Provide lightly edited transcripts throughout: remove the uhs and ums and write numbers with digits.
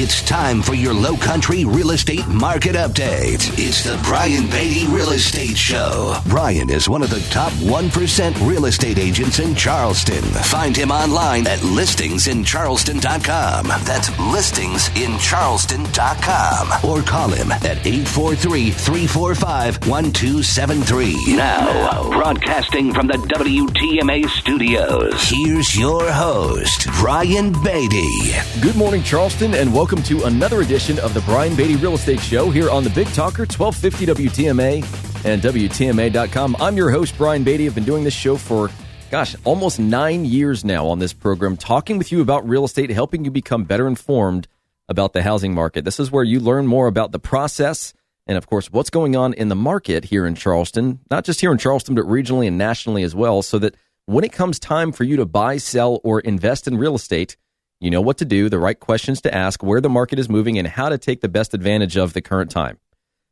It's time for your Low Country Real Estate Market Update. It's the Brian Beatty Real Estate Show. Brian is one of the top 1% real estate agents in Charleston. Find him online at listingsincharleston.com. That's listingsincharleston.com. Or call him at 843-345-1273. Now, broadcasting from the WTMA studios, here's your host, Brian Beatty. Good morning, Charleston, and welcome to another edition of the Brian Beatty Real Estate Show here on the Big Talker, 1250 WTMA and WTMA.com. I'm your host, Brian Beatty. I've been doing this show for, almost 9 years now on this program, talking with you about real estate, helping you become better informed about the housing market. This is where you learn more about the process and, of course, what's going on in the market here in Charleston, not just here in Charleston, but regionally and nationally as well, so that when it comes time for you to buy, sell, or invest in real estate, you know what to do, the right questions to ask, where the market is moving, and how to take the best advantage of the current time.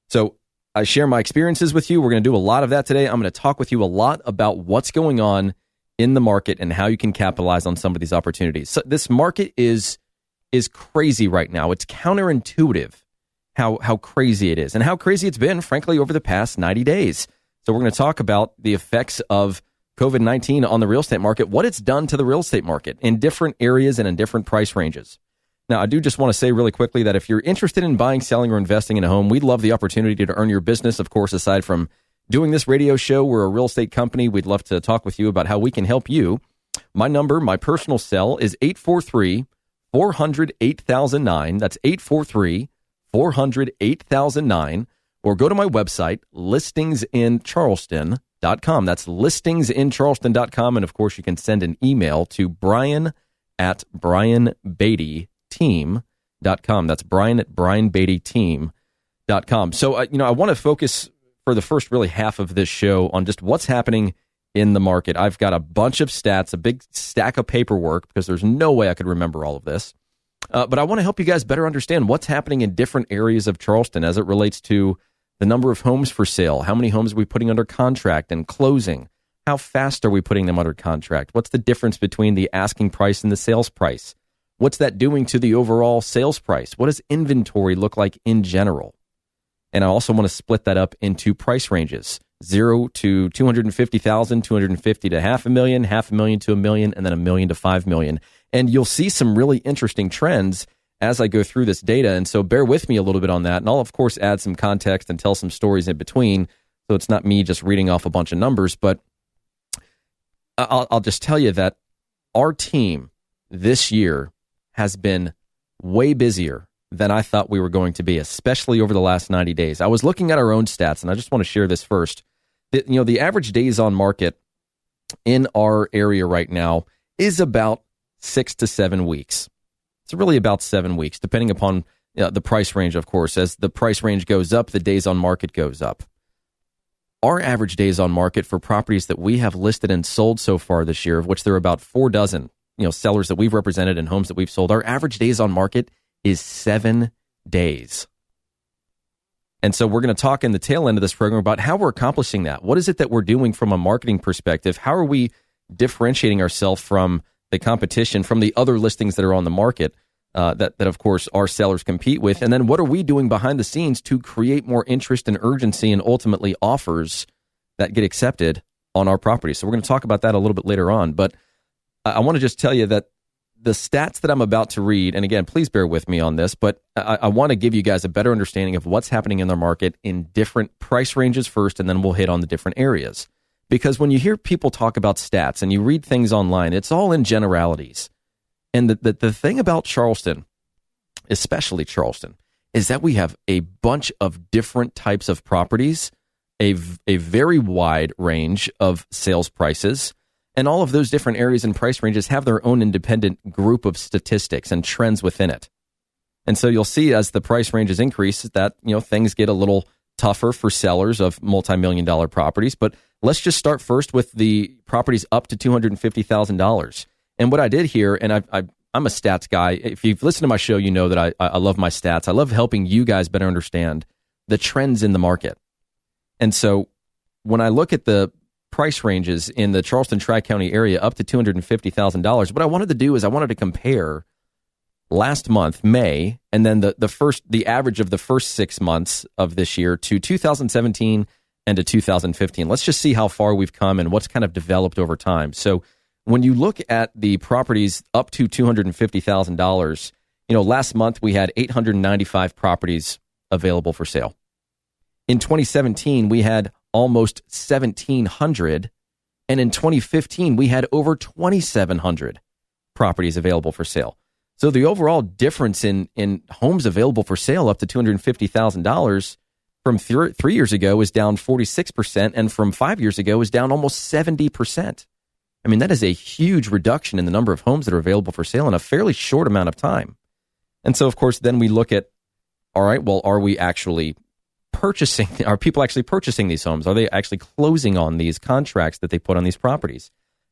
So I share my experiences with you. We're going to do a lot of that today. I'm going to talk with you a lot about what's going on in the market and how you can capitalize on some of these opportunities. So this market is crazy right now. It's counterintuitive how crazy it is and how crazy it's been, frankly, over the past 90 days. So we're going to talk about the effects of COVID-19 on the real estate market, what it's done to the real estate market in different areas and in different price ranges. Now, I do just want to say really quickly that if you're interested in buying, selling, or investing in a home, we'd love the opportunity to earn your business. Of course, aside from doing this radio show, we're a real estate company. We'd love to talk with you about how we can help you. My number, my personal cell, is 843-400-8009. That's 843-400-8009. Or go to my website, listingsincharleston.com. That's listingsincharleston.com. And of course, you can send an email to brian@brianbeattyteam.com. That's brian@brianbeattyteam.com. So, I want to focus for the first really half of this show on just what's happening in the market. I've got a bunch of stats, a big stack of paperwork, because there's no way I could remember all of this. But I want to help you guys better understand what's happening in different areas of Charleston as it relates to the number of homes for sale. How many homes are we putting under contract and closing? How fast are we putting them under contract? What's the difference between the asking price and the sales price? What's that doing to the overall sales price? What does inventory look like in general? And I also want to split that up into price ranges, 0 to 250,000, 250 to $500,000, $500,000 to $1 million, and then $1 million to $5 million. And you'll see some really interesting trends as I go through this data. And so bear with me a little bit on that. And I'll, of course, add some context and tell some stories in between. So it's not me just reading off a bunch of numbers. But I'll just tell you that our team this year has been way busier than I thought we were going to be, especially over the last 90 days. I was looking at our own stats, and I just want to share this first. The average days on market in our area right now is about 6 to 7 weeks. It's really about 7 weeks, depending upon the price range, of course. As the price range goes up, the days on market goes up. Our average days on market for properties that we have listed and sold so far this year, of which there are about 4 dozen, sellers that we've represented and homes that we've sold, our average days on market is 7 days. And so we're going to talk in the tail end of this program about how we're accomplishing that. What is it that we're doing from a marketing perspective? How are we differentiating ourselves from the competition, from the other listings that are on the market that of course, our sellers compete with? And then what are we doing behind the scenes to create more interest and urgency and ultimately offers that get accepted on our property? So we're going to talk about that a little bit later on. But I want to just tell you that the stats that I'm about to read, and again, please bear with me on this, but I want to give you guys a better understanding of what's happening in the market in different price ranges first, and then we'll hit on the different areas. Because when you hear people talk about stats and you read things online, it's all in generalities. And the thing about Charleston, especially Charleston, is that we have a bunch of different types of properties, a very wide range of sales prices, and all of those different areas and price ranges have their own independent group of statistics and trends within it. And so you'll see as the price ranges increase that, things get a little tougher for sellers of multi-million-dollar properties. But let's just start first with the properties up to $250,000. And what I did here, and I'm a stats guy. If you've listened to my show, you know that I love my stats. I love helping you guys better understand the trends in the market. And so when I look at the price ranges in the Charleston Tri-County area up to $250,000, what I wanted to do is I wanted to compare last month, May, and then the average of the first 6 months of this year to 2017 and to 2015. Let's just see how far we've come and what's kind of developed over time. So when you look at the properties up to $250,000, last month we had 895 properties available for sale. In 2017, we had almost 1,700, and in 2015, we had over 2,700 properties available for sale. So the overall difference in homes available for sale up to $250,000 from 3 years ago is down 46%, and from 5 years ago is down almost 70%. I mean, that is a huge reduction in the number of homes that are available for sale in a fairly short amount of time. And so, of course, then we look at, all right, well, are people actually purchasing these homes? Are they actually closing on these contracts that they put on these properties?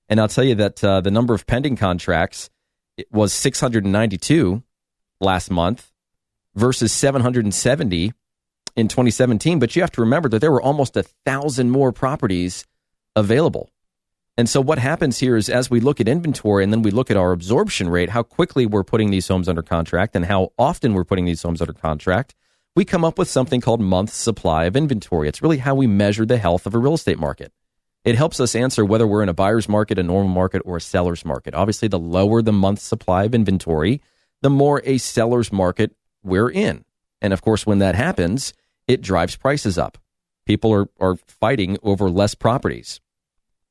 And I'll tell you that the number of pending contracts, it was 692 last month versus 770 in 2017. But you have to remember that there were almost 1,000 more properties available. And so what happens here is, as we look at inventory and then we look at our absorption rate, how quickly we're putting these homes under contract and how often we're putting these homes under contract, we come up with something called month's supply of inventory. It's really how we measure the health of a real estate market. It helps us answer whether we're in a buyer's market, a normal market, or a seller's market. Obviously, the lower the month's supply of inventory, the more a seller's market we're in. And of course, when that happens, it drives prices up. People are fighting over less properties,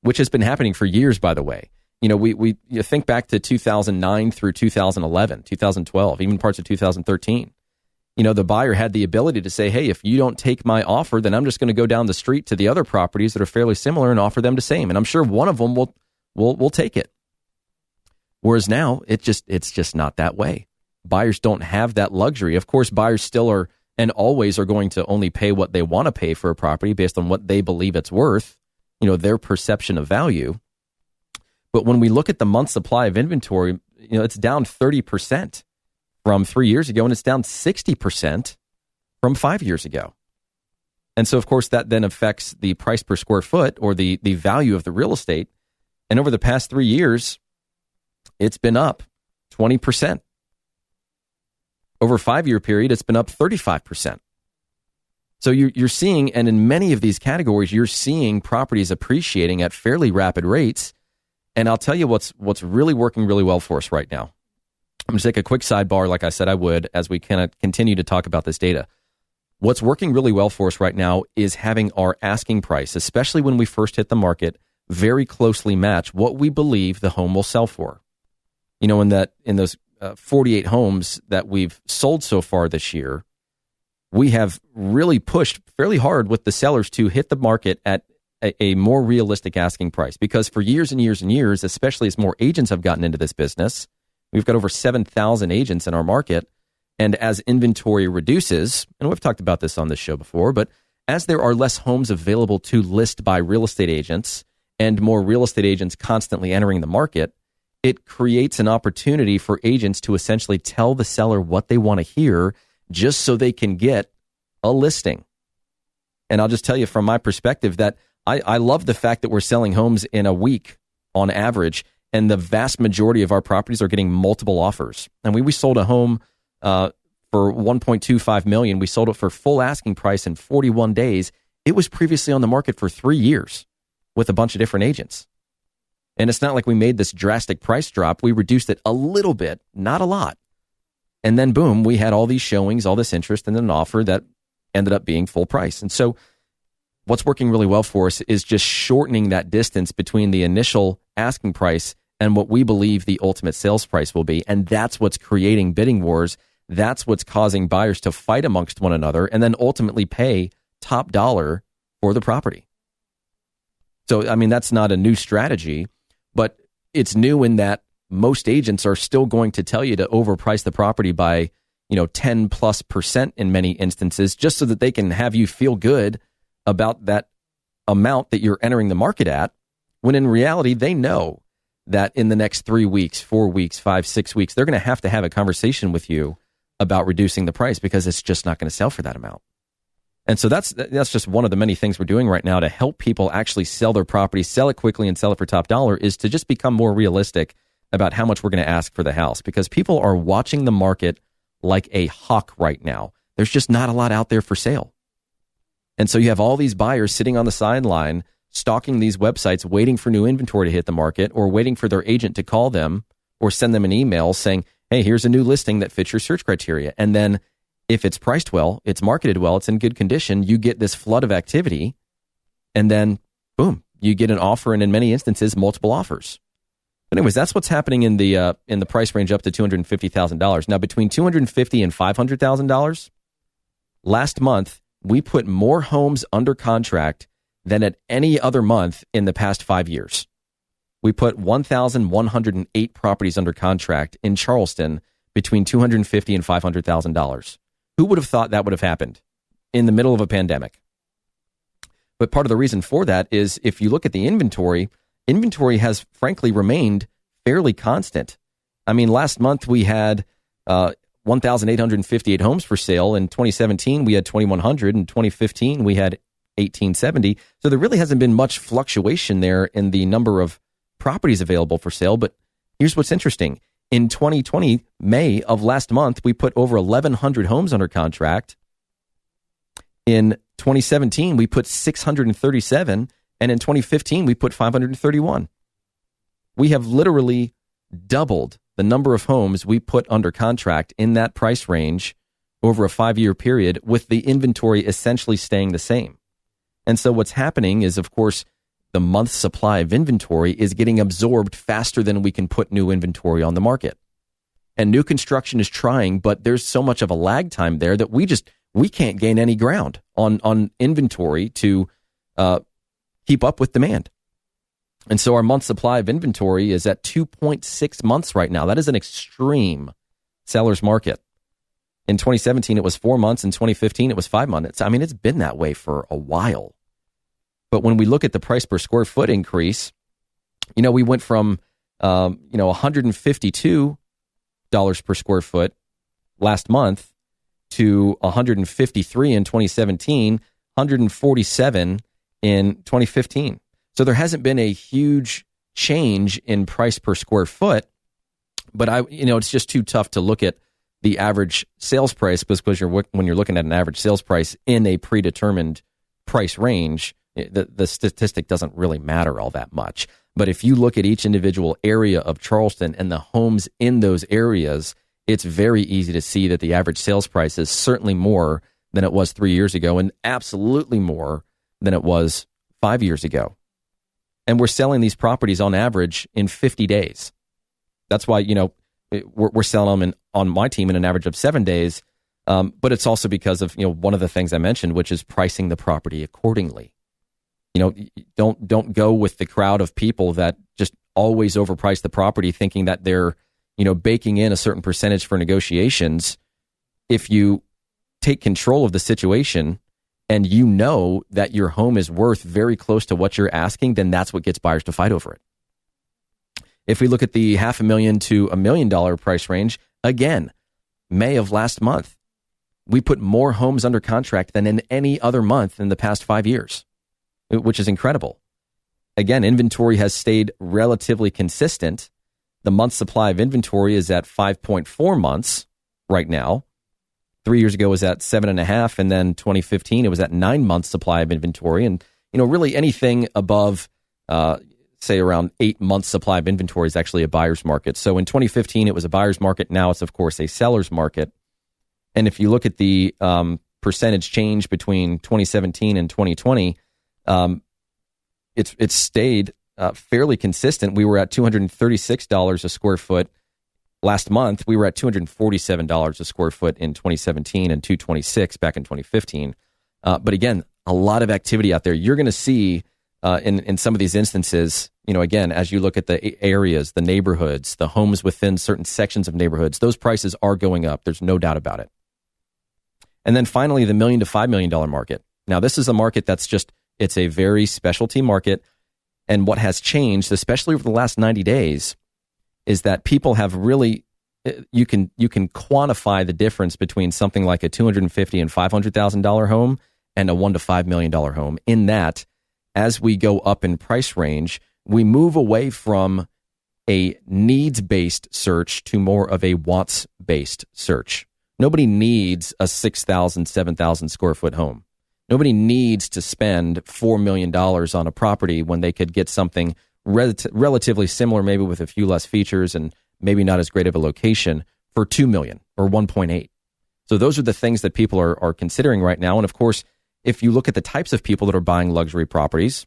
which has been happening for years, by the way. You think back to 2009 through 2011, 2012, even parts of 2013. The buyer had the ability to say, hey, if you don't take my offer, then I'm just going to go down the street to the other properties that are fairly similar and offer them the same. And I'm sure one of them will take it. Whereas now, it's just not that way. Buyers don't have that luxury. Of course, buyers still are and always are going to only pay what they want to pay for a property based on what they believe it's worth, their perception of value. But when we look at the month supply of inventory, it's down 30%. From 3 years ago, and it's down 60% from 5 years ago. And so, of course, that then affects the price per square foot or the value of the real estate. And over the past 3 years, it's been up 20%. Over a 5-year period, it's been up 35%. So you're seeing, and in many of these categories, you're seeing properties appreciating at fairly rapid rates. And I'll tell you what's really working really well for us right now. I'm going to take a quick sidebar, like I said I would, as we kind of continue to talk about this data. What's working really well for us right now is having our asking price, especially when we first hit the market, very closely match what we believe the home will sell for. In those 48 homes that we've sold so far this year, we have really pushed fairly hard with the sellers to hit the market at a more realistic asking price. Because for years and years and years, especially as more agents have gotten into this business, we've got over 7,000 agents in our market, and as inventory reduces, and we've talked about this on this show before, but as there are less homes available to list by real estate agents and more real estate agents constantly entering the market, it creates an opportunity for agents to essentially tell the seller what they want to hear just so they can get a listing. And I'll just tell you from my perspective that I love the fact that we're selling homes in a week on average, and the vast majority of our properties are getting multiple offers. And we sold a home for $1.25 million. We sold it for full asking price in 41 days. It was previously on the market for 3 years with a bunch of different agents. And it's not like we made this drastic price drop. We reduced it a little bit, not a lot. And then boom, we had all these showings, all this interest, and then an offer that ended up being full price. And so what's working really well for us is just shortening that distance between the initial asking price and what we believe the ultimate sales price will be. And that's what's creating bidding wars. That's what's causing buyers to fight amongst one another and then ultimately pay top dollar for the property. So, I mean, that's not a new strategy, but it's new in that most agents are still going to tell you to overprice the property by, 10+% in many instances, just so that they can have you feel good about that amount that you're entering the market at, when in reality, they know that in the next 3 weeks, 4 weeks, 5, 6 weeks, they're going to have a conversation with you about reducing the price because it's just not going to sell for that amount. And so that's just one of the many things we're doing right now to help people actually sell their property, sell it quickly and sell it for top dollar, is to just become more realistic about how much we're going to ask for the house, because people are watching the market like a hawk right now. There's just not a lot out there for sale. And so you have all these buyers sitting on the sideline, stalking these websites, waiting for new inventory to hit the market, or waiting for their agent to call them or send them an email saying, hey, here's a new listing that fits your search criteria. And then if it's priced well, it's marketed well, it's in good condition, you get this flood of activity, and then boom, you get an offer, and in many instances, multiple offers. But anyways, that's what's happening in the price range up to $250,000. Now, between $250,000 and $500,000, last month, we put more homes under contract than at any other month in the past 5 years. We put 1,108 properties under contract in Charleston between $250,000 and $500,000. Who would have thought that would have happened in the middle of a pandemic? But part of the reason for that is if you look at the inventory has frankly remained fairly constant. I mean, last month we had 1,858 homes for sale. In 2017, we had 2,100. In 2015, we had 1,870. So there really hasn't been much fluctuation there in the number of properties available for sale. But here's what's interesting. In 2020, May of last month, we put over 1,100 homes under contract. In 2017, we put 637. And in 2015, we put 531. We have literally doubled the number of homes we put under contract in that price range over a 5-year period, with the inventory essentially staying the same. And so what's happening is, of course, the month's supply of inventory is getting absorbed faster than we can put new inventory on the market. And new construction is trying, but there's so much of a lag time there that we can't gain any ground on inventory to keep up with demand. And so our month's supply of inventory is at 2.6 months right now. That is an extreme seller's market. In 2017, it was 4 months. In 2015, it was 5 months. I mean, it's been that way for a while. But when we look at the price per square foot increase, we went from, $152 per square foot last month to $153 in 2017, $147 in 2015. So there hasn't been a huge change in price per square foot, but it's just too tough to look at the average sales price, because when you're looking at an average sales price in a predetermined price range, the statistic doesn't really matter all that much. But if you look at each individual area of Charleston and the homes in those areas, it's very easy to see that the average sales price is certainly more than it was 3 years ago, and absolutely more than it was 5 years ago. And we're selling these properties on average in 50 days. That's why, we're selling them on my team in an average of 7 days. But it's also because of, one of the things I mentioned, which is pricing the property accordingly. Don't go with the crowd of people that just always overprice the property, thinking that they're, baking in a certain percentage for negotiations. If you take control of the situation and that your home is worth very close to what you're asking, then that's what gets buyers to fight over it. If we look at the $500,000 to $1 million price range, again, May of last month, we put more homes under contract than in any other month in the past 5 years, which is incredible. Again, inventory has stayed relatively consistent. The month's supply of inventory is at 5.4 months right now. 3 years ago it was at 7.5, and then 2015 it was at 9 months supply of inventory. And really anything above, say around 8 months supply of inventory is actually a buyer's market. So in 2015 it was a buyer's market. Now it's of course a seller's market. And if you look at the percentage change between 2017 and 2020, it's stayed fairly consistent. We were at $236 a square foot. Last month, we were at $247 a square foot in 2017 and $226 back in 2015. But again, a lot of activity out there. You're going to see in some of these instances, again, as you look at the areas, the neighborhoods, the homes within certain sections of neighborhoods, those prices are going up. There's no doubt about it. And then finally, the $1 million to $5 million market. Now, this is a market it's a very specialty market. And what has changed, especially over the last 90 days, is that people have really, you can quantify the difference between something like a $250,000 and $500,000 home and a $1 to $5 million home, in that as we go up in price range, we move away from a needs-based search to more of a wants-based search. Nobody needs a 6,000, 7,000 square foot home. Nobody needs to spend $4 million on a property when they could get something relatively similar, maybe with a few less features and maybe not as great of a location for $2 million or 1.8. So those are the things that people are considering right now. And of course, if you look at the types of people that are buying luxury properties,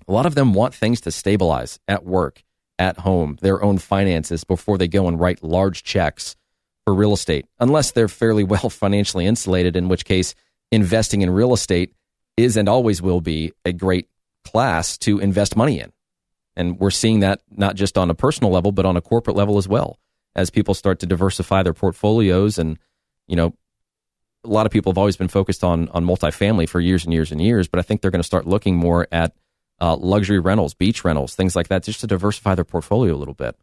a lot of them want things to stabilize at work, at home, their own finances before they go and write large checks for real estate, unless they're fairly well financially insulated, in which case investing in real estate is and always will be a great class to invest money in. And we're seeing that not just on a personal level, but on a corporate level as well, as people start to diversify their portfolios. And, you know, a lot of people have always been focused on multifamily for years and years and years, but I think they're going to start looking more at luxury rentals, beach rentals, things like that, just to diversify their portfolio a little bit.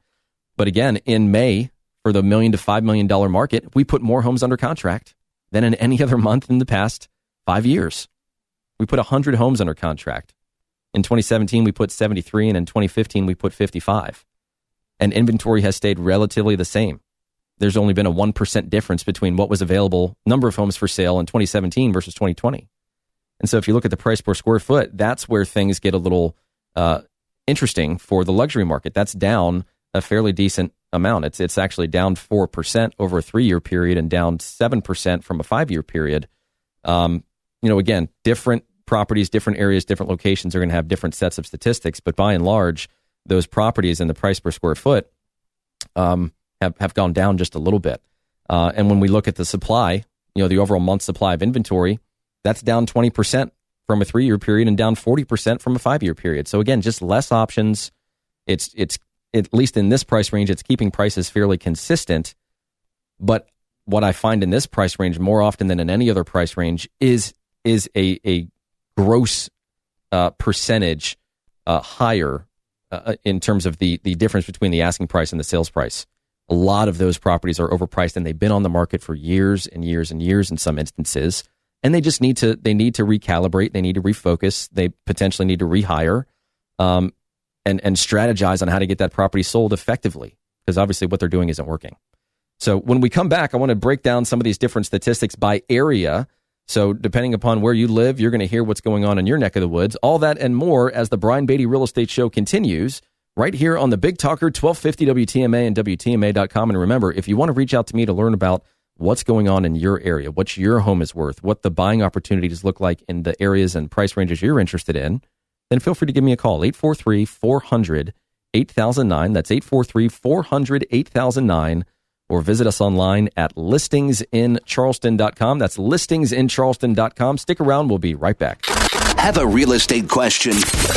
But again, in May, for the $1 million to $5 million market, we put more homes under contract than in any other month in the past 5 years. We put 100 homes under contract. In 2017, we put 73, and in 2015, we put 55. And inventory has stayed relatively the same. There's only been a 1% difference between what was available, number of homes for sale in 2017 versus 2020. And so if you look at the price per square foot, that's where things get a little interesting for the luxury market. That's down a fairly decent amount. It's actually down 4% over a 3-year period and down 7% from a 5-year period. Again, different properties, different areas, different locations are going to have different sets of statistics, but by and large, those properties and the price per square foot have gone down just a little bit. And when we look at the supply, the overall month supply of inventory, that's down 20% from a 3-year period and down 40% from a 5-year period. So again, just less options. It's at least in this price range, it's keeping prices fairly consistent. But what I find in this price range more often than in any other price range is a gross percentage higher in terms of the difference between the asking price and the sales price. A lot of those properties are overpriced, and they've been on the market for years and years and years in some instances. And they just need to recalibrate. They need to refocus. They potentially need to rehire and strategize on how to get that property sold effectively, because obviously what they're doing isn't working. So when we come back, I want to break down some of these different statistics by area. So depending upon where you live, you're going to hear what's going on in your neck of the woods. All that and more as the Brian Beatty Real Estate Show continues right here on the Big Talker 1250 WTMA and WTMA.com. And remember, if you want to reach out to me to learn about what's going on in your area, what your home is worth, what the buying opportunities look like in the areas and price ranges you're interested in, then feel free to give me a call, 843-400-8009. That's 843-400-8009. Or visit us online at listingsincharleston.com. That's listingsincharleston.com. Stick around. We'll be right back. Have a real estate question?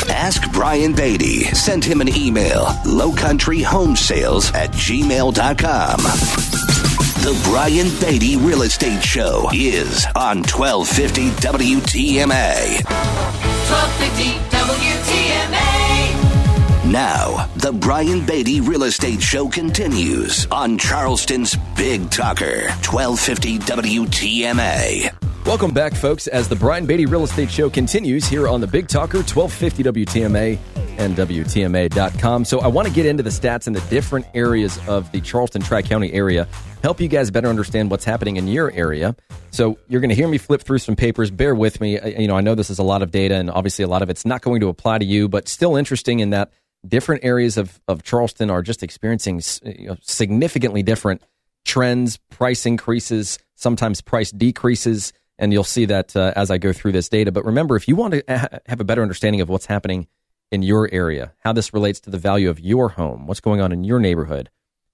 Ask Brian Beatty. Send him an email, lowcountryhomesales@gmail.com. The Brian Beatty Real Estate Show is on 1250 WTMA. 1250 WTMA. Now, the Brian Beatty Real Estate Show continues on Charleston's Big Talker, 1250 WTMA. Welcome back, folks, as the Brian Beatty Real Estate Show continues here on the Big Talker, 1250 WTMA and WTMA.com. So I want to get into the stats in the different areas of the Charleston Tri-County area, help you guys better understand what's happening in your area. So you're going to hear me flip through some papers. Bear with me. I know this is a lot of data, and obviously a lot of it's not going to apply to you, but still interesting in that different areas of Charleston are just experiencing significantly different trends, price increases, sometimes price decreases, and you'll see that as I go through this data. But remember, if you want to have a better understanding of what's happening in your area, how this relates to the value of your home, what's going on in your neighborhood,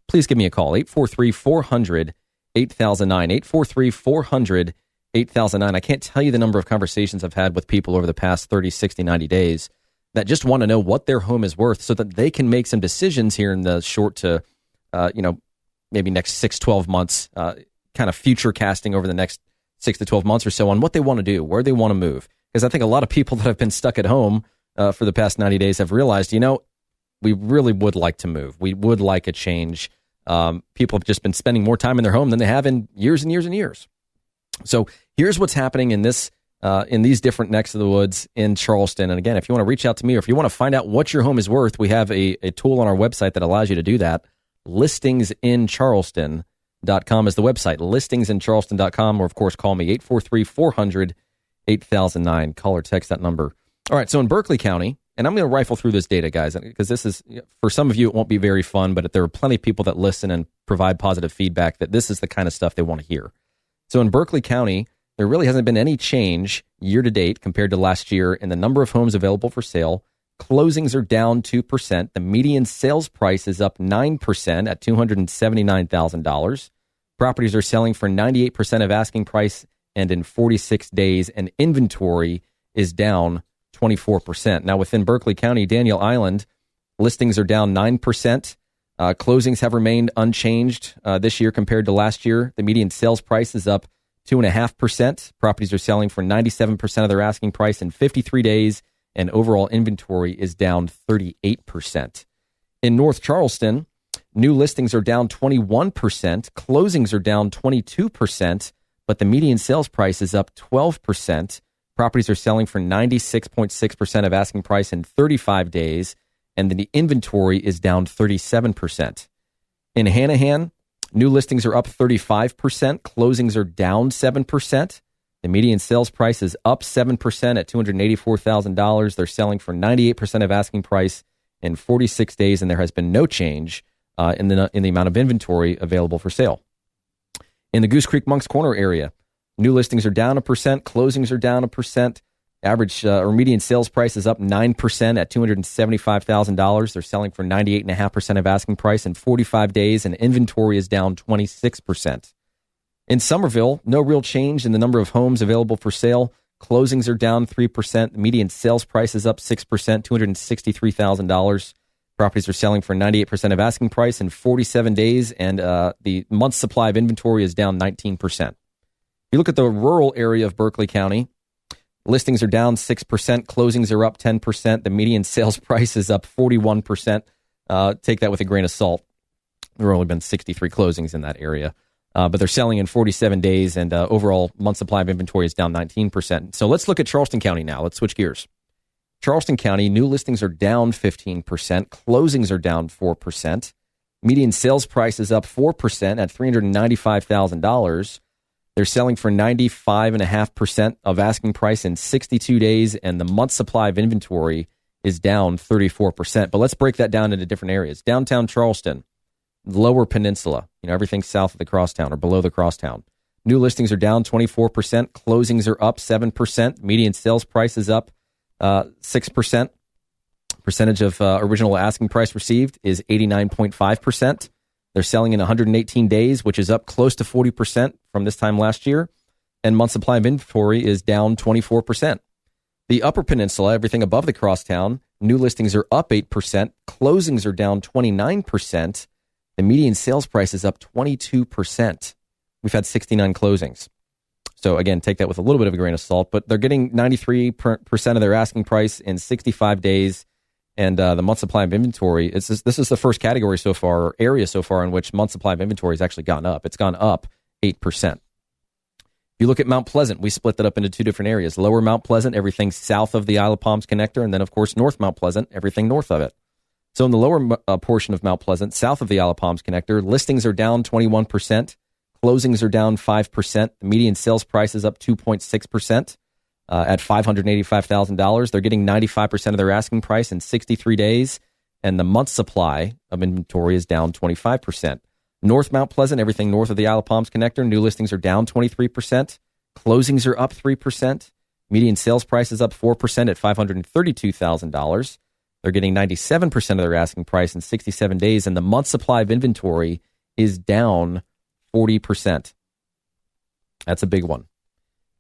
please give me a call, 843-400-8009, 843-400-8009. I can't tell you the number of conversations I've had with people over the past 30, 60, 90 days that just want to know what their home is worth so that they can make some decisions here in the short to, maybe next 6, 12 months, kind of future casting over the next 6 to 12 months or so on what they want to do, where they want to move. Because I think a lot of people that have been stuck at home for the past 90 days have realized, we really would like to move. We would like a change. People have just been spending more time in their home than they have in years and years and years. So here's what's happening in this in these different necks of the woods in Charleston. And again, if you want to reach out to me or if you want to find out what your home is worth, we have a tool on our website that allows you to do that. Listingsincharleston.com is the website. Listingsincharleston.com, or of course, call me 843-400-8009. Call or text that number. All right, so in Berkeley County, and I'm going to rifle through this data, guys, because this is, for some of you, it won't be very fun, but there are plenty of people that listen and provide positive feedback that this is the kind of stuff they want to hear. So in Berkeley County, there really hasn't been any change year to date compared to last year in the number of homes available for sale. Closings are down 2%. The median sales price is up 9% at $279,000. Properties are selling for 98% of asking price and in 46 days, and inventory is down 24%. Now, within Berkeley County, Daniel Island, listings are down 9%. Closings have remained unchanged this year compared to last year. The median sales price is up 2.5%. Properties are selling for 97% of their asking price in 53 days, and overall inventory is down 38%. In North Charleston, new listings are down 21%. Closings are down 22%, but the median sales price is up 12%. Properties are selling for 96.6% of asking price in 35 days, and the inventory is down 37%. In Hanahan, new listings are up 35%. Closings are down 7%. The median sales price is up 7% at $284,000. They're selling for 98% of asking price in 46 days, and there has been no change in the amount of inventory available for sale. In the Goose Creek Moncks Corner area, new listings are down 1%, closings are down 1%. Average or median sales price is up 9% at $275,000. They're selling for 98.5% of asking price in 45 days, and inventory is down 26%. In Somerville, no real change in the number of homes available for sale. Closings are down 3%. The median sales price is up 6%, $263,000. Properties are selling for 98% of asking price in 47 days, and the month's supply of inventory is down 19%. If you look at the rural area of Berkeley County, listings are down 6%, closings are up 10%. The median sales price is up 41%. Take that with a grain of salt. There have only been 63 closings in that area, but they're selling in 47 days, and overall month supply of inventory is down 19%. So let's look at Charleston County now. Let's switch gears. Charleston County, new listings are down 15%, closings are down 4%. Median sales price is up 4% at $395,000. They're selling for 95.5% of asking price in 62 days, and the month supply of inventory is down 34%. But let's break that down into different areas. Downtown Charleston, Lower Peninsula, everything south of the crosstown or below the crosstown. New listings are down 24%, closings are up 7%. Median sales price is up 6%. Percentage of original asking price received is 89.5%. They're selling in 118 days, which is up close to 40% from this time last year. And month supply of inventory is down 24%. The Upper Peninsula, everything above the crosstown, new listings are up 8%. Closings are down 29%. The median sales price is up 22%. We've had 69 closings. So again, take that with a little bit of a grain of salt, but they're getting 93% of their asking price in 65 days. And the month supply of inventory, this is the first category so far, or area so far, in which month supply of inventory has actually gone up. It's gone up 8%. If you look at Mount Pleasant, we split that up into two different areas. Lower Mount Pleasant, everything south of the Isle of Palms connector, and then, of course, North Mount Pleasant, everything north of it. So in the lower portion of Mount Pleasant, south of the Isle of Palms connector, listings are down 21%. Closings are down 5%. The median sales price is up 2.6%. At $585,000. They're getting 95% of their asking price in 63 days, and the month supply of inventory is down 25%. North Mount Pleasant, everything north of the Isle of Palms connector, new listings are down 23%. Closings are up 3%. Median sales price is up 4% at $532,000. They're getting 97% of their asking price in 67 days, and the month supply of inventory is down 40%. That's a big one.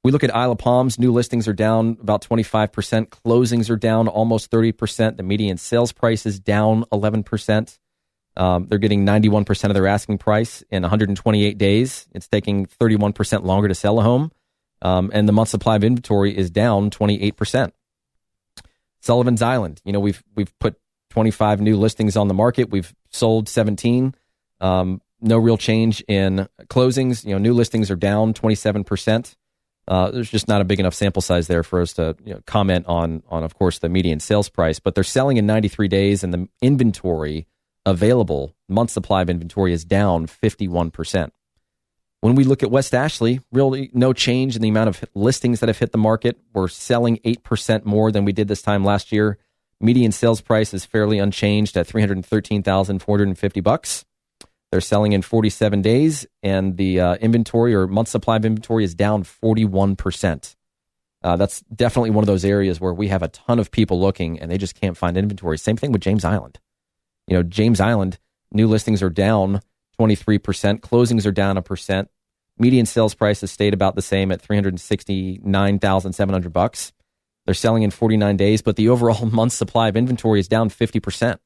We look at Isle of Palms, new listings are down about 25%. Closings are down almost 30%. The median sales price is down 11%. They're getting 91% of their asking price in 128 days. It's taking 31% longer to sell a home. And the month supply of inventory is down 28%. Sullivan's Island, we've put 25 new listings on the market. We've sold 17. No real change in closings. New listings are down 27%. There's just not a big enough sample size there for us to comment on, of course, the median sales price. But they're selling in 93 days, and the inventory available, month supply of inventory, is down 51%. When we look at West Ashley, really no change in the amount of listings that have hit the market. We're selling 8% more than we did this time last year. Median sales price is fairly unchanged at $313,450. They're selling in 47 days, and the inventory or month supply of inventory is down 41%. That's definitely one of those areas where we have a ton of people looking, and they just can't find inventory. Same thing with James Island. James Island, new listings are down 23%. Closings are down 1%. Median sales price has stayed about the same at $369,700. They're selling in 49 days, but the overall month supply of inventory is down 50%.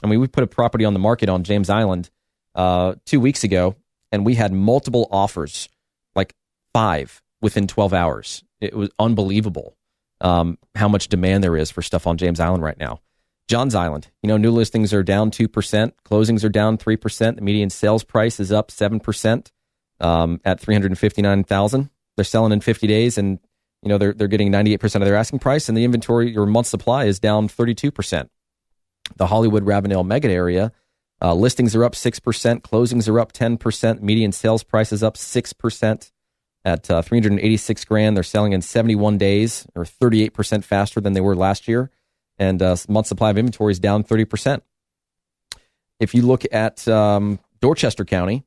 I mean, we put a property on the market on James Island 2 weeks ago, and we had multiple offers, like 5 within 12 hours. It was unbelievable how much demand there is for stuff on James Island right now. Johns Island, new listings are down 2%, closings are down 3%. The median sales price is up 7% at $359,000. They're selling in 50 days, and they're getting 98% of their asking price, and the inventory or month supply is down 32%. The Hollywood Ravenel Megate area, listings are up 6%, closings are up 10%, median sales price is up 6% at $386,000. They're selling in 71 days, or 38% faster than they were last year, and month supply of inventory is down 30%. If you look at Dorchester County,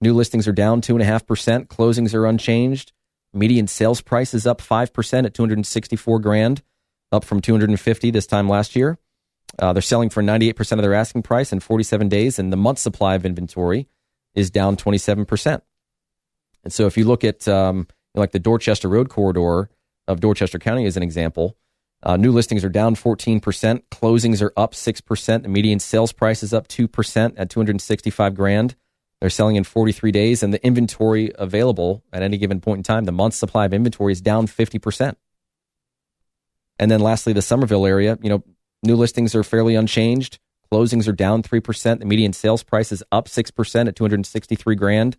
new listings are down 2.5%, closings are unchanged. Median sales price is up 5% at $264,000, up from $250,000 this time last year. They're selling for 98% of their asking price in 47 days, and the month supply of inventory is down 27%. And so if you look at like the Dorchester Road corridor of Dorchester County as an example, new listings are down 14%, closings are up 6%, the median sales price is up 2% at $265,000. They're selling in 43 days, and the inventory available at any given point in time, the month supply of inventory is down 50%. And then lastly, the Somerville area, new listings are fairly unchanged. Closings are down 3%. The median sales price is up 6% at $263,000.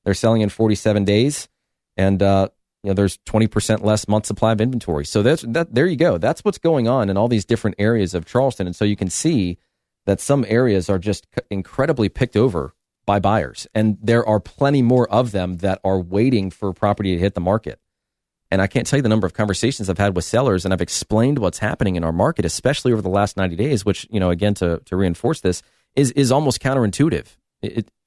They're selling in 47 days, and there's 20% less month supply of inventory. So there you go. That's what's going on in all these different areas of Charleston. And so you can see that some areas are just incredibly picked over by buyers, and there are plenty more of them that are waiting for property to hit the market. And I can't tell you the number of conversations I've had with sellers, and I've explained what's happening in our market, especially over the last 90 days, which, again, to reinforce this, is almost counterintuitive.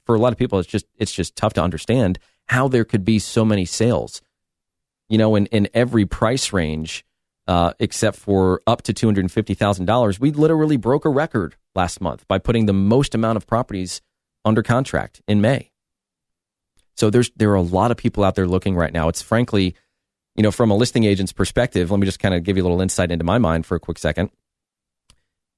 For a lot of people, it's just tough to understand how there could be so many sales, in every price range, except for up to $250,000. We literally broke a record last month by putting the most amount of properties under contract in May. So there are a lot of people out there looking right now. It's frankly, from a listing agent's perspective, let me just kind of give you a little insight into my mind for a quick second.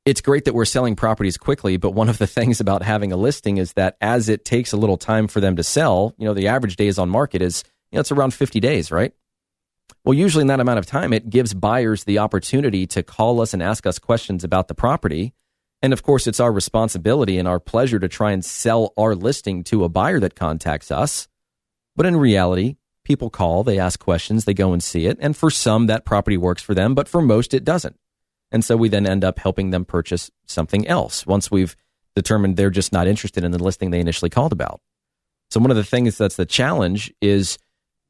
It's great that we're selling properties quickly, but one of the things about having a listing is that as it takes a little time for them to sell, the average days on market is, it's around 50 days, right? Well, usually in that amount of time, it gives buyers the opportunity to call us and ask us questions about the property. And of course, it's our responsibility and our pleasure to try and sell our listing to a buyer that contacts us. But in reality, people call, they ask questions, they go and see it. And for some, that property works for them, but for most, it doesn't. And so we then end up helping them purchase something else once we've determined they're just not interested in the listing they initially called about. So one of the things that's the challenge is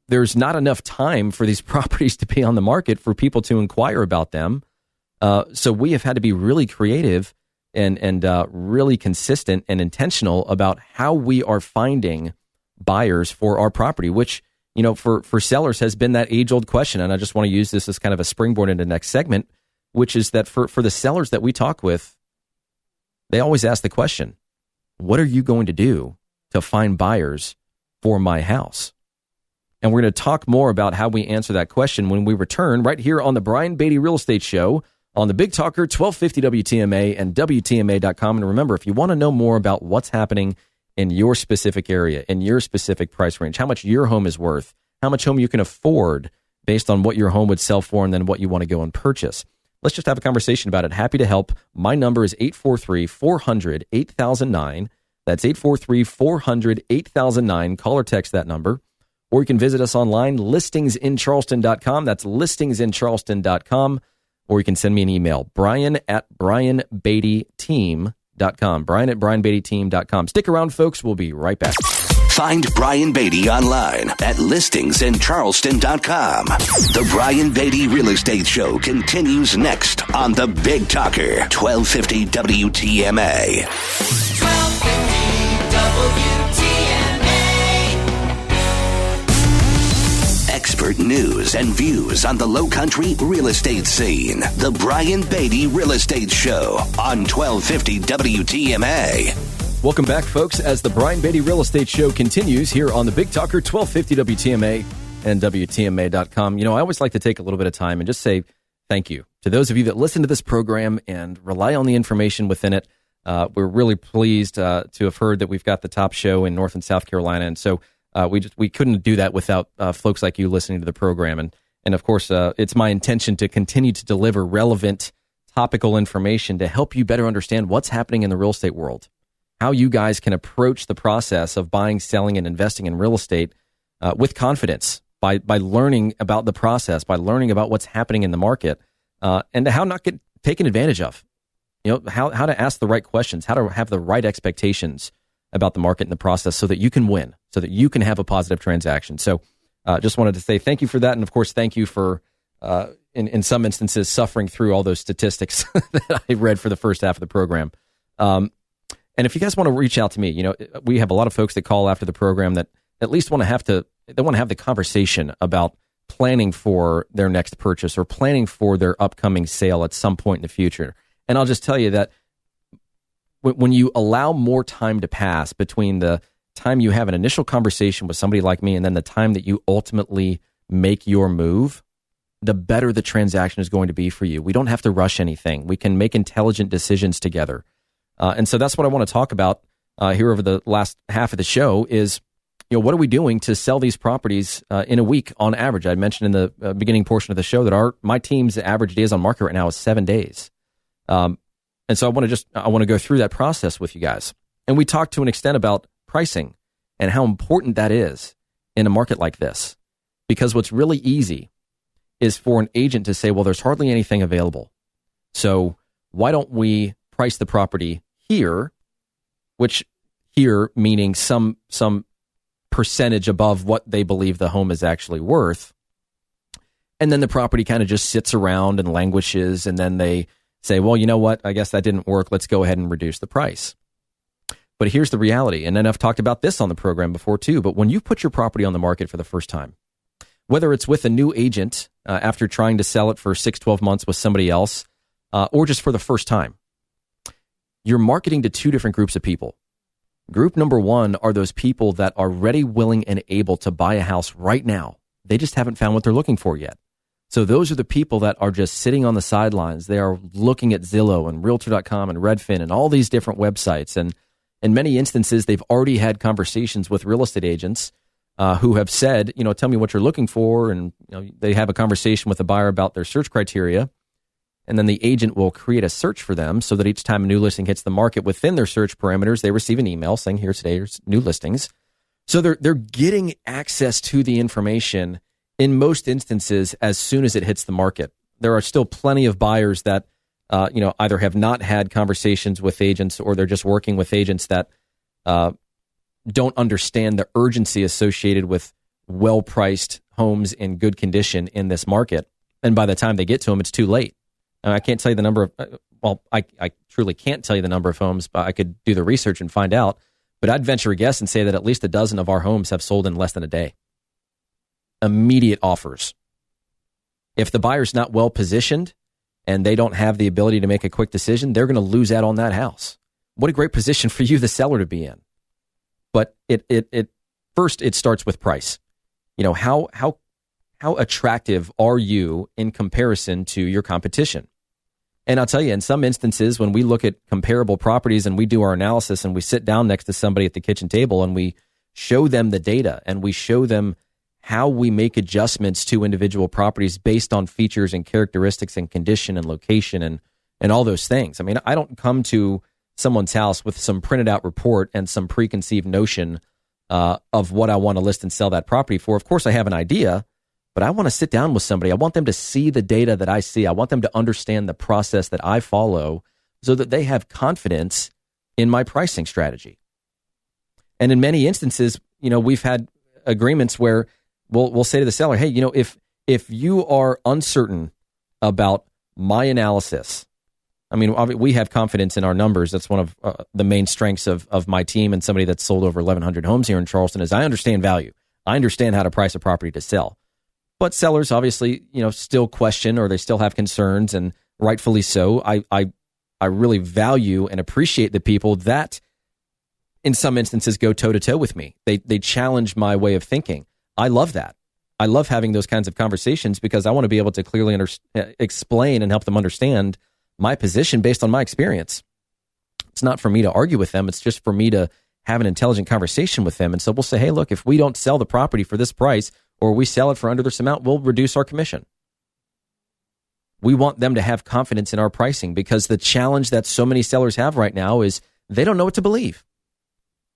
there's not enough time for these properties to be on the market for people to inquire about them. So we have had to be really creative and really consistent and intentional about how we are finding buyers for our property, which, for sellers has been that age-old question. And I just want to use this as kind of a springboard into the next segment, which is that for the sellers that we talk with, they always ask the question, what are you going to do to find buyers for my house? And we're going to talk more about how we answer that question when we return right here on the Brian Beatty Real Estate Show on the Big Talker, 1250 WTMA and WTMA.com. And remember, if you want to know more about what's happening in your specific area, in your specific price range, how much your home is worth, how much home you can afford based on what your home would sell for and then what you want to go and purchase, let's just have a conversation about it. Happy to help. My number is 843-400-8009. That's 843-400-8009. Call or text that number. or you can visit us online, listingsincharleston.com. That's listingsincharleston.com. Or you can send me an email, brian@brianbeattyteam.com. brian@brianbeattyteam.com. Stick around, folks. We'll be right back. Find Brian Beatty online at listingsincharleston.com. The Brian Beatty Real Estate Show continues next on the Big Talker, 1250 WTMA. 1250 WTMA. Expert news and views on the Low Country real estate scene. The Brian Beatty Real Estate Show on 1250 WTMA. Welcome back, folks, as the Brian Beatty Real Estate Show continues here on the Big Talker, 1250 WTMA and WTMA.com. You know, I always like to take a little bit of time and just say thank you to those of you that listen to this program and rely on the information within it. We're really pleased to have heard that we've got the top show in North and South Carolina, and so we couldn't do that without folks like you listening to the program. And of course, it's my intention to continue to deliver relevant, topical information to help you better understand what's happening in the real estate world, how you guys can approach the process of buying, selling, and investing in real estate with confidence by learning about the process, by learning about what's happening in the market, and how not get taken advantage of. You know, how to ask the right questions, how to have the right expectations about the market and the process so that you can win, so that you can have a positive transaction. So just wanted to say thank you for that. And of course, thank you for, in some instances, suffering through all those statistics that I read for the first half of the program. And if you guys want to reach out to me, you know, we have a lot of folks that call after the program that at least want to have the conversation about planning for their next purchase or planning for their upcoming sale at some point in the future. And I'll just tell you that when you allow more time to pass between the time you have an initial conversation with somebody like me and then the time that you ultimately make your move, the better the transaction is going to be for you. We don't have to rush anything. We can make intelligent decisions together. And so that's what I want to talk about here over the last half of the show is, you know, what are we doing to sell these properties in a week on average? I mentioned in the beginning portion of the show that my team's average days on market right now is 7 days. And so I want to go through that process with you guys. And we talked to an extent about pricing and how important that is in a market like this. Because what's really easy is for an agent to say, well, there's hardly anything available. So why don't we price the property here, which here meaning some percentage above what they believe the home is actually worth. And then the property kind of just sits around and languishes. And then they say, well, you know what? I guess that didn't work. Let's go ahead and reduce the price. But here's the reality. And then I've talked about this on the program before too. But when you put your property on the market for the first time, whether it's with a new agent after trying to sell it for 6-12 months with somebody else, or just for the first time, you're marketing to two different groups of people. Group number one are those people that are ready, willing, and able to buy a house right now. They just haven't found what they're looking for yet. So those are the people that are just sitting on the sidelines. They are looking at Zillow and Realtor.com and Redfin and all these different websites. And in many instances, they've already had conversations with real estate agents who have said, you know, tell me what you're looking for. And you know, they have a conversation with the buyer about their search criteria. And then the agent will create a search for them so that each time a new listing hits the market within their search parameters, they receive an email saying, here's new listings. So they're getting access to the information in most instances as soon as it hits the market. There are still plenty of buyers that either have not had conversations with agents or they're just working with agents that don't understand the urgency associated with well-priced homes in good condition in this market. And by the time they get to them, it's too late. I can't tell you the number of, I truly can't tell you the number of homes, but I could do the research and find out. But I'd venture a guess and say that at least a dozen of our homes have sold in less than a day. Immediate offers. If the buyer's not well positioned and they don't have the ability to make a quick decision, they're going to lose out on that house. What a great position for you, the seller, to be in. But it first, it starts with price. You know, how attractive are you in comparison to your competition? And I'll tell you, in some instances, when we look at comparable properties and we do our analysis and we sit down next to somebody at the kitchen table and we show them the data and we show them how we make adjustments to individual properties based on features and characteristics and condition and location and all those things. I mean, I don't come to someone's house with some printed out report and some preconceived notion of what I want to list and sell that property for. Of course, I have an idea, but I want to sit down with somebody. I want them to see the data that I see. I want them to understand the process that I follow so that they have confidence in my pricing strategy. And in many instances, we've had agreements where we'll say to the seller, hey, if you are uncertain about my analysis, I mean, we have confidence in our numbers. That's one of the main strengths of my team and somebody that's sold over 1,100 homes here in Charleston is I understand value. I understand how to price a property to sell. But sellers obviously, still question or they still have concerns, and rightfully so. I really value and appreciate the people that in some instances go toe-to-toe with me. They challenge my way of thinking. I love that. I love having those kinds of conversations because I want to be able to clearly explain and help them understand my position based on my experience. It's not for me to argue with them. It's just for me to have an intelligent conversation with them. And so we'll say, hey, look, if we don't sell the property for this price or we sell it for under this amount, we'll reduce our commission. We want them to have confidence in our pricing because the challenge that so many sellers have right now is they don't know what to believe,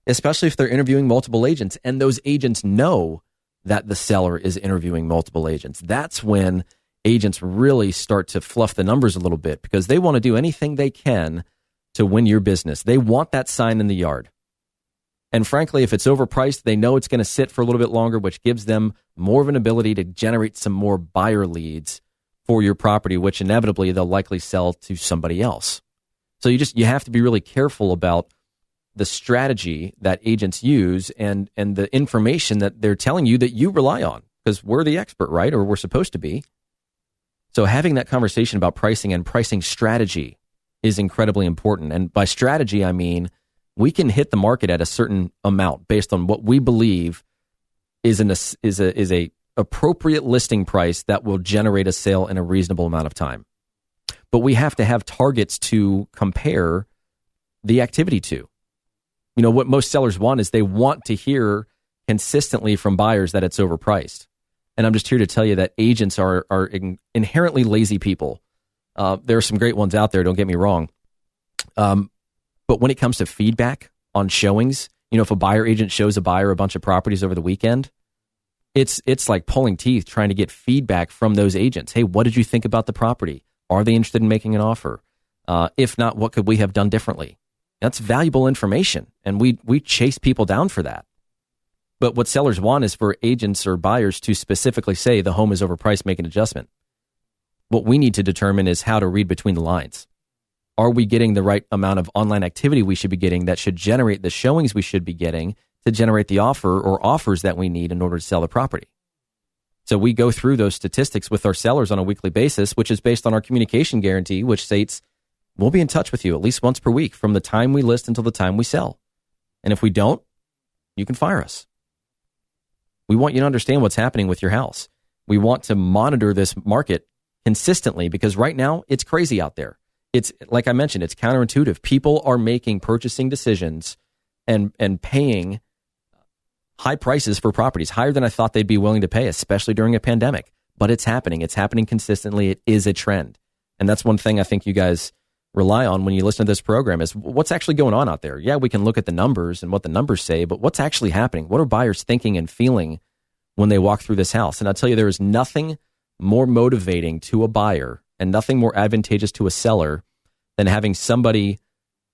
especially if they're interviewing multiple agents and those agents know that the seller is interviewing multiple agents. That's when agents really start to fluff the numbers a little bit because they want to do anything they can to win your business. They want that sign in the yard. And frankly, if it's overpriced, they know it's going to sit for a little bit longer, which gives them more of an ability to generate some more buyer leads for your property, which inevitably they'll likely sell to somebody else. So you have to be really careful about the strategy that agents use and the information that they're telling you that you rely on because we're the expert, right? Or we're supposed to be. So having that conversation about pricing and pricing strategy is incredibly important. And by strategy, I mean we can hit the market at a certain amount based on what we believe is a appropriate listing price that will generate a sale in a reasonable amount of time. But we have to have targets to compare the activity to. What most sellers want is they want to hear consistently from buyers that it's overpriced. And I'm just here to tell you that agents are inherently lazy people. There are some great ones out there, don't get me wrong. But when it comes to feedback on showings, if a buyer agent shows a buyer a bunch of properties over the weekend, it's like pulling teeth trying to get feedback from those agents. Hey, what did you think about the property? Are they interested in making an offer? If not, what could we have done differently? That's valuable information, and we chase people down for that. But what sellers want is for agents or buyers to specifically say the home is overpriced, make an adjustment. What we need to determine is how to read between the lines. Are we getting the right amount of online activity we should be getting that should generate the showings we should be getting to generate the offer or offers that we need in order to sell the property? So we go through those statistics with our sellers on a weekly basis, which is based on our communication guarantee, which states we'll be in touch with you at least once per week from the time we list until the time we sell. And if we don't, you can fire us. We want you to understand what's happening with your house. We want to monitor this market consistently because right now it's crazy out there. It's like I mentioned, it's counterintuitive. People are making purchasing decisions and paying high prices for properties, higher than I thought they'd be willing to pay, especially during a pandemic. But it's happening. It's happening consistently. It is a trend. And that's one thing I think you guys rely on when you listen to this program is what's actually going on out there. Yeah, we can look at the numbers and what the numbers say, but what's actually happening? What are buyers thinking and feeling when they walk through this house? And I'll tell you, there is nothing more motivating to a buyer and nothing more advantageous to a seller than having somebody,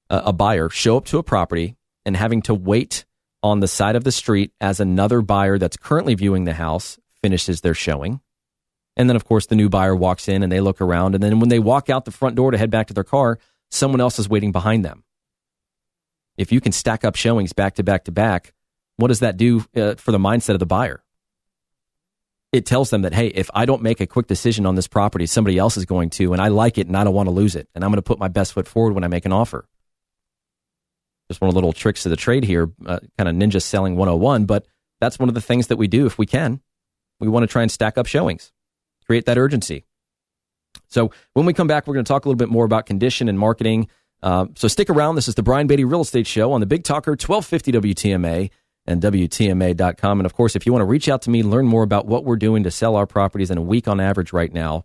a buyer, show up to a property and having to wait on the side of the street as another buyer that's currently viewing the house finishes their showing. And then, of course, the new buyer walks in and they look around. And then when they walk out the front door to head back to their car, someone else is waiting behind them. If you can stack up showings back to back to back, what does that do for the mindset of the buyer? It tells them that, hey, if I don't make a quick decision on this property, somebody else is going to, and I like it and I don't want to lose it. And I'm going to put my best foot forward when I make an offer. Just one of the little tricks of the trade here, kind of ninja selling 101. But that's one of the things that we do if we can. We want to try and stack up showings. Create that urgency. So when we come back, we're going to talk a little bit more about condition and marketing. So stick around. This is the Brian Beatty Real Estate Show on the Big Talker 1250 WTMA and WTMA.com. And of course, if you want to reach out to me, learn more about what we're doing to sell our properties in a week on average right now,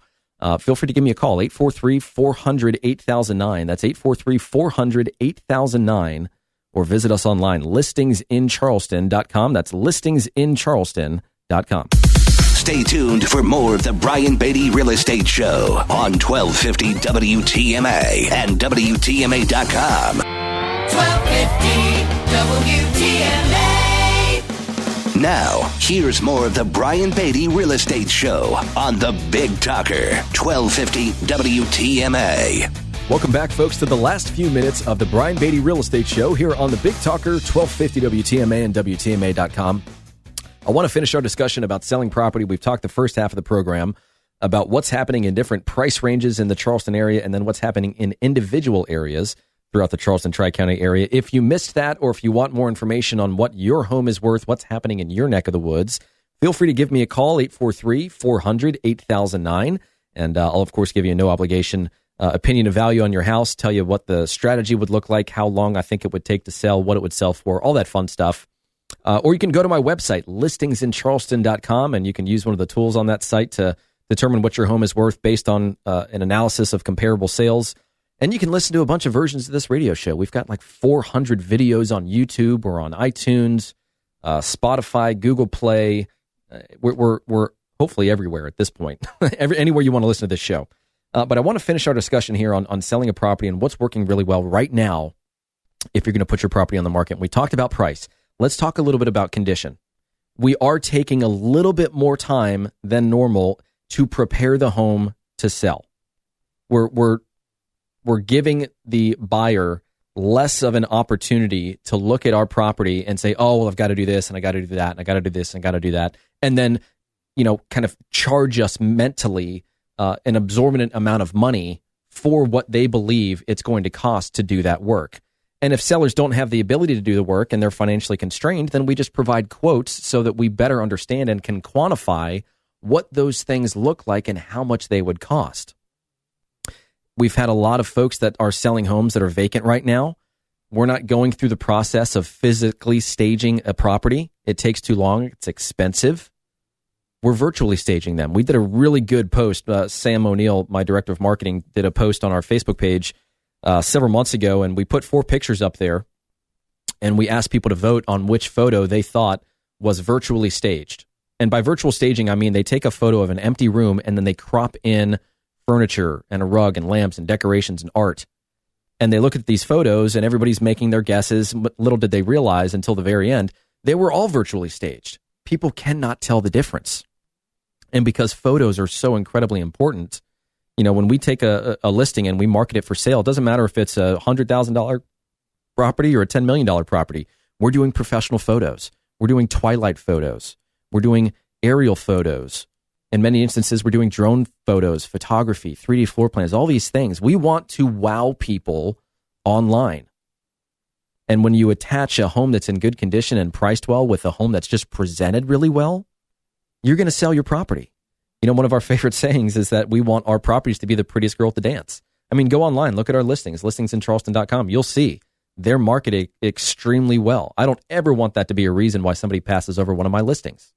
feel free to give me a call, 843-400-8009. That's 843-400-8009. or visit us online, listingsincharleston.com. That's listingsincharleston.com. Stay tuned for more of the Brian Beatty Real Estate Show on 1250 WTMA and WTMA.com. 1250 WTMA. Now, here's more of the Brian Beatty Real Estate Show on the Big Talker, 1250 WTMA. Welcome back, folks, to the last few minutes of the Brian Beatty Real Estate Show here on the Big Talker, 1250 WTMA and WTMA.com. I want to finish our discussion about selling property. We've talked the first half of the program about what's happening in different price ranges in the Charleston area and then what's happening in individual areas throughout the Charleston Tri-County area. If you missed that, or if you want more information on what your home is worth, what's happening in your neck of the woods, feel free to give me a call, 843-400-8009. And I'll, of course, give you a no obligation opinion of value on your house, tell you what the strategy would look like, how long I think it would take to sell, what it would sell for, all that fun stuff. Or you can go to my website, listingsincharleston.com, and you can use one of the tools on that site to determine what your home is worth based on an analysis of comparable sales. And you can listen to a bunch of versions of this radio show. We've got like 400 videos on YouTube or on iTunes, Spotify, Google Play. We're hopefully everywhere at this point, anywhere you want to listen to this show. But I want to finish our discussion here on selling a property and what's working really well right now if you're going to put your property on the market. We talked about price. Let's talk a little bit about condition. We are taking a little bit more time than normal to prepare the home to sell. We're giving the buyer less of an opportunity to look at our property and say, oh, well, I've got to do this and I got to do that and I got to do this and I got to do that. And then, kind of charge us mentally an absorbent amount of money for what they believe it's going to cost to do that work. And if sellers don't have the ability to do the work and they're financially constrained, then we just provide quotes so that we better understand and can quantify what those things look like and how much they would cost. We've had a lot of folks that are selling homes that are vacant right now. We're not going through the process of physically staging a property. It takes too long. It's expensive. We're virtually staging them. We did a really good post. Sam O'Neill, my director of marketing, did a post on our Facebook page several months ago, and we put 4 pictures up there, and we asked people to vote on which photo they thought was virtually staged. And by virtual staging, I mean they take a photo of an empty room, and then they crop in furniture and a rug and lamps and decorations and art. And they look at these photos, and everybody's making their guesses. But little did they realize until the very end, they were all virtually staged. People cannot tell the difference. And because photos are so incredibly important, when we take a listing and we market it for sale, it doesn't matter if it's a $100,000 property or a $10 million property. We're doing professional photos. We're doing twilight photos. We're doing aerial photos. In many instances, we're doing drone photos, photography, 3D floor plans, all these things. We want to wow people online. And when you attach a home that's in good condition and priced well with a home that's just presented really well, you're going to sell your property. One of our favorite sayings is that we want our properties to be the prettiest girl at the dance. I mean, go online, look at our listings, listingsincharleston.com. You'll see they're marketed extremely well. I don't ever want that to be a reason why somebody passes over one of my listings.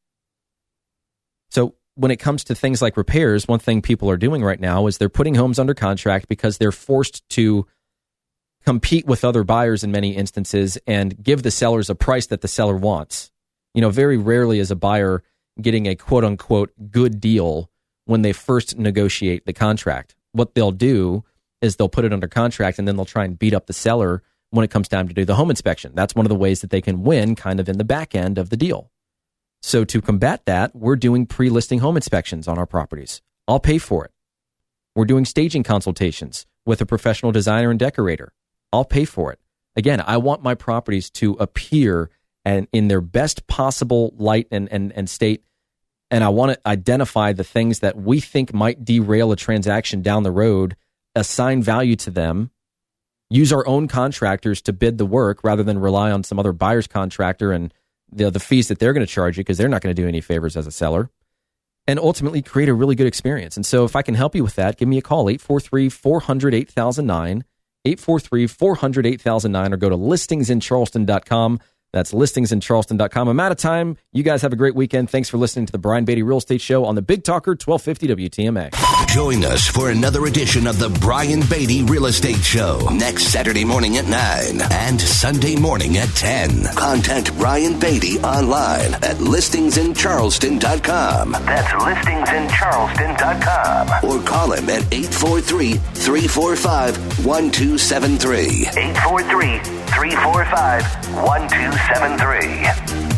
So when it comes to things like repairs, one thing people are doing right now is they're putting homes under contract because they're forced to compete with other buyers in many instances and give the sellers a price that the seller wants. Very rarely is a buyer getting a quote-unquote good deal when they first negotiate the contract. What they'll do is they'll put it under contract and then they'll try and beat up the seller when it comes time to do the home inspection. That's one of the ways that they can win kind of in the back end of the deal. So to combat that, we're doing pre-listing home inspections on our properties. I'll pay for it. We're doing staging consultations with a professional designer and decorator. I'll pay for it. Again, I want my properties to appear and in their best possible light and state. And I want to identify the things that we think might derail a transaction down the road, assign value to them, use our own contractors to bid the work rather than rely on some other buyer's contractor and the fees that they're going to charge you because they're not going to do any favors as a seller, and ultimately create a really good experience. And so if I can help you with that, give me a call, 843-400-8009, 843-400-8009, or go to listingsincharleston.com. That's listingsincharleston.com. I'm out of time. You guys have a great weekend. Thanks for listening to the Brian Beatty Real Estate Show on the Big Talker 1250 WTMA. Join us for another edition of the Brian Beatty Real Estate Show next Saturday morning at 9 and Sunday morning at 10. Contact Brian Beatty online at listingsincharleston.com. That's listingsincharleston.com. Or call him at 843-345-1273. 843-345-1273.